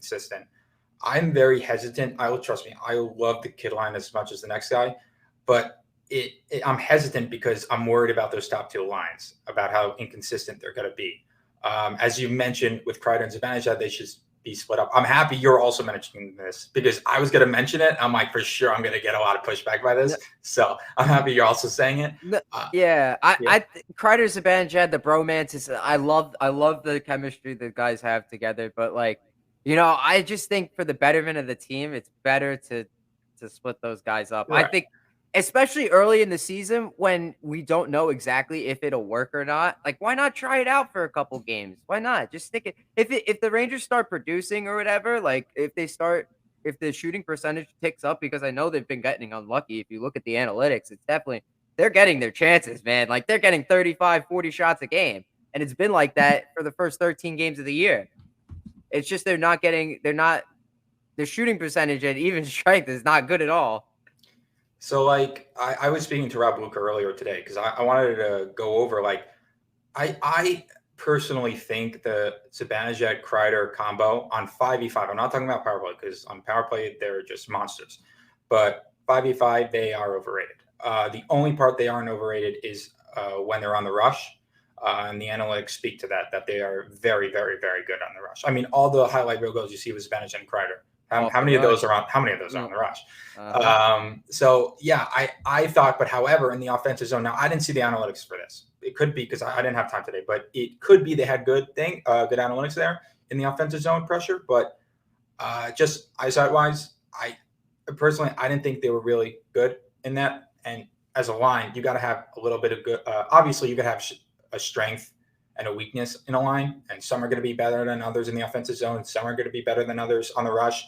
inconsistent. I'm very hesitant. Trust me, I love the kid line as much as the next guy, but I'm hesitant because I'm worried about those top two lines, about how inconsistent they're going to be. As you mentioned with Kreider and Zibanejad, they should be split up. I'm happy you're also mentioning this because I was going to mention it. I'm like, for sure, I'm going to get a lot of pushback by this. So I'm happy you're also saying it. Kreider, Zibanejad, the bromance is. I love the chemistry the guys have together. But I just think for the betterment of the team, it's better to split those guys up. Right. I think, especially early in the season when we don't know exactly if it'll work or not. Like, why not try it out for a couple games? Why not just stick it? If the Rangers start producing or whatever, like if the shooting percentage ticks up, because I know they've been getting unlucky. If you look at the analytics, it's definitely they're getting their chances, man. Like they're getting 35, 40 shots a game, and it's been like that for the first 13 games of the year. It's just their shooting percentage at even strength is not good at all. So, I was speaking to Rob Luca earlier today because I wanted to go over, I personally think the Zibanejad Kreider combo on 5v5, I'm not talking about power play because on power play, they're just monsters. But 5v5, they are overrated. The only part they aren't overrated is when they're on the rush. And the analytics speak to that they are very, very, very good on the rush. I mean, all the highlight reel goals you see with Zibanejad and Kreider. How many of those are on the rush? So yeah, I thought, but however, in the offensive zone, now I didn't see the analytics for this. It could be because I didn't have time today, but it could be they had good analytics there in the offensive zone pressure. But just eyesight wise, I personally didn't think they were really good in that. And as a line, you got to have a little bit of good. Obviously, you got to have a strength and a weakness in a line, and some are going to be better than others in the offensive zone. Some are going to be better than others on the rush.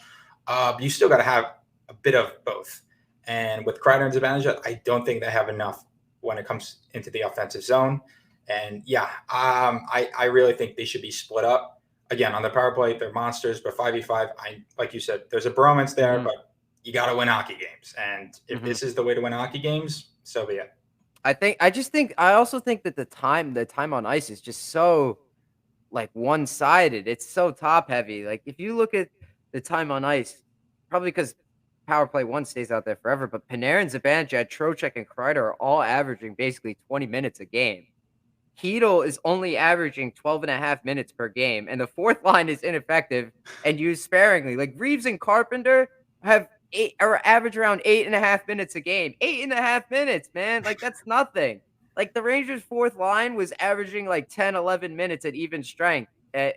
You still got to have a bit of both. And with Kreider and Zibanejad, I don't think they have enough when it comes into the offensive zone. And yeah, I really think they should be split up. Again, on the power play, they're monsters, but 5v5, like you said, there's a bromance there, but you got to win hockey games. And if this is the way to win hockey games, so be it. I also think that the time on ice is just so one-sided. It's so top heavy. Like if you look at the time on ice, probably because power play 1 stays out there forever, but Panarin, Zibanejad, Trocheck, and Kreider are all averaging basically 20 minutes a game. Hedl is only averaging 12 and a half minutes per game, and the fourth line is ineffective and used sparingly. Like Reeves and Carpenter average around 8.5 minutes a game. 8.5 minutes, man. Like that's nothing. Like the Rangers' fourth line was averaging 10, 11 minutes at even strength in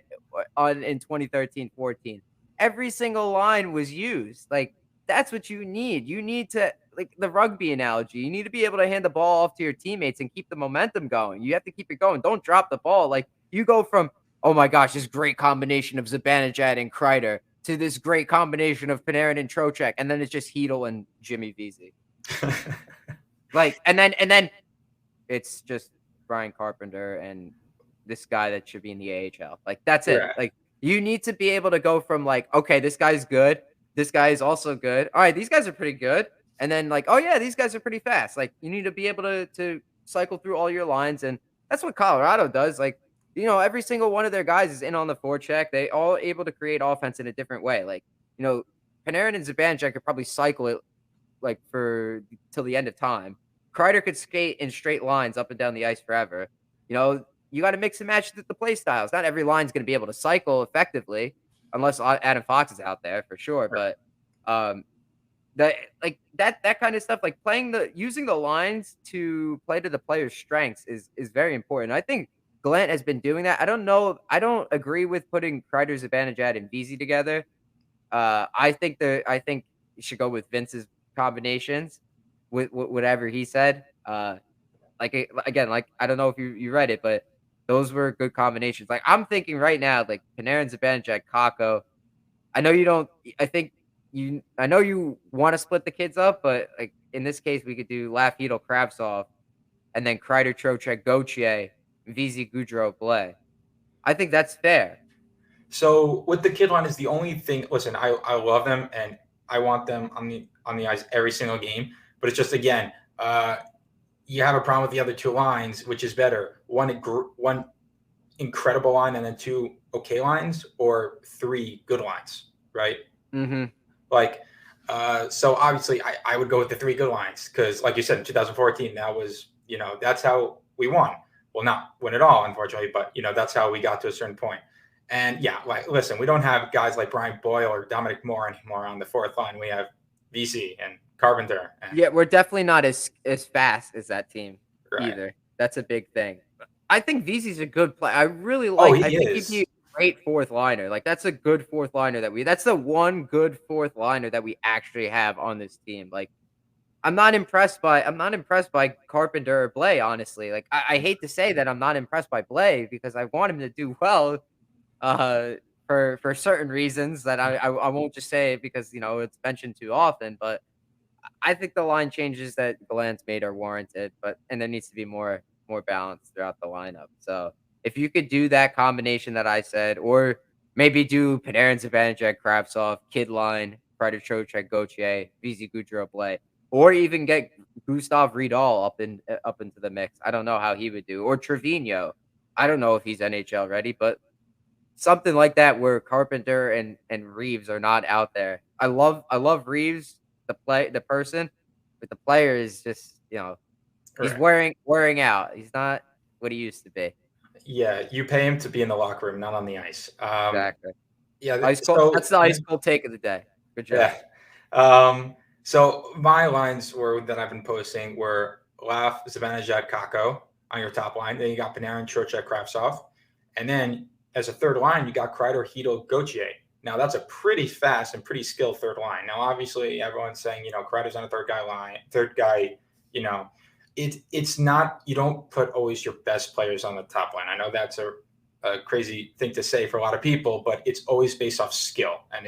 2013-14. Every single line was used. Like that's what you need. You need to, like the rugby analogy, you need to be able to hand the ball off to your teammates and keep the momentum going. You have to keep it going. Don't drop the ball. Like you go from, oh my gosh, this great combination of Zibanejad and Kreider to this great combination of Panarin and Trocheck, and then it's just Hedl and Jimmy Vesey. and then it's just Brian Carpenter and this guy that should be in the AHL. Like that's it. Right. Like you need to be able to go from okay, this guy's good. This guy is also good. All right, these guys are pretty good. And then oh yeah, these guys are pretty fast. Like you need to be able to cycle through all your lines. And that's what Colorado does. Like, every single one of their guys is in on the forecheck. They all able to create offense in a different way. Like, Panarin and Zibanejad could probably cycle it till the end of time. Kreider could skate in straight lines up and down the ice forever. You got to mix and match the play styles. Not every line's going to be able to cycle effectively unless Adam Fox is out there for sure. Right. But that kind of stuff, like using the lines to play to the player's strengths is very important. I think Gallant has been doing that. I don't agree with putting Kreider, Zibanejad, and Vesey together. I think you should go with Vince's combinations with whatever he said. I don't know if you read it, but those were good combinations. Like I'm thinking right now, like Panarin, Zibanejad, Kakko. I know you don't. I know you want to split the kids up, but like in this case, we could do Laf, Hedl, Kravtsov, and then Kreider, Trocheck, Gauthier, Vesey, Goudreau, Blais. I think that's fair. So with the kid line is the only thing. Listen, I love them and I want them on the ice every single game. But it's just again, you have a problem with the other two lines, which is better. One incredible line and then two okay lines, or three good lines. right? Mm-hmm. Like, so obviously I would go with the three good lines because, like you said, in 2014, that was, that's how we won. Well, not win it all, unfortunately, but, that's how we got to a certain point. And yeah, like, listen, we don't have guys like Brian Boyle or Dominic Moore anymore on the fourth line. We have VC and Carpenter. And Yeah, we're definitely not as fast as that team right. either. That's a big thing. I think VC's a good player. I really Oh, I he think he'd be is. a great fourth liner. Like that's a good fourth liner that's the one good fourth liner that we actually have on this team. Like I'm not impressed by Carpenter or Blay, honestly. Like I hate to say that I'm not impressed by Blay because I want him to do well uh for certain reasons that I won't just say it because it's mentioned too often, but I think the line changes that Gallant's made are warranted, and there needs to be more balance throughout the lineup. So if you could do that combination that I said, or maybe do Panarin, Zibanejad, Kravtsov, Kid line, Kreider, Trocheck, Gauthier, VZ, Goudreau, Blais, or even get Gustav Riedel up into the mix. I don't know how he would do, or Trevino. I don't know if he's NHL ready, but something like that where Carpenter and Reeves are not out there. I love Reeves, the person, but the player is just, he's Correct. wearing out. He's not what he used to be. Yeah, you pay him to be in the locker room, not on the ice. Exactly. Yeah, Ice cold. so That's the ice cold take of the day. Good job. yeah. So my lines were that I've been posting were Laf, Zibanejad, Kako on your top line. Then you got Panarin, Trocheck, Kravtsov, and then as a third line, you got Kreider, Hedel, Gauthier. Now that's a pretty fast and pretty skilled third line. Now, obviously, everyone's saying Kreider's on a third guy. You know, it's not. You don't put always your best players on the top line. I know that's a crazy thing to say for a lot of people, but it's always based off skill and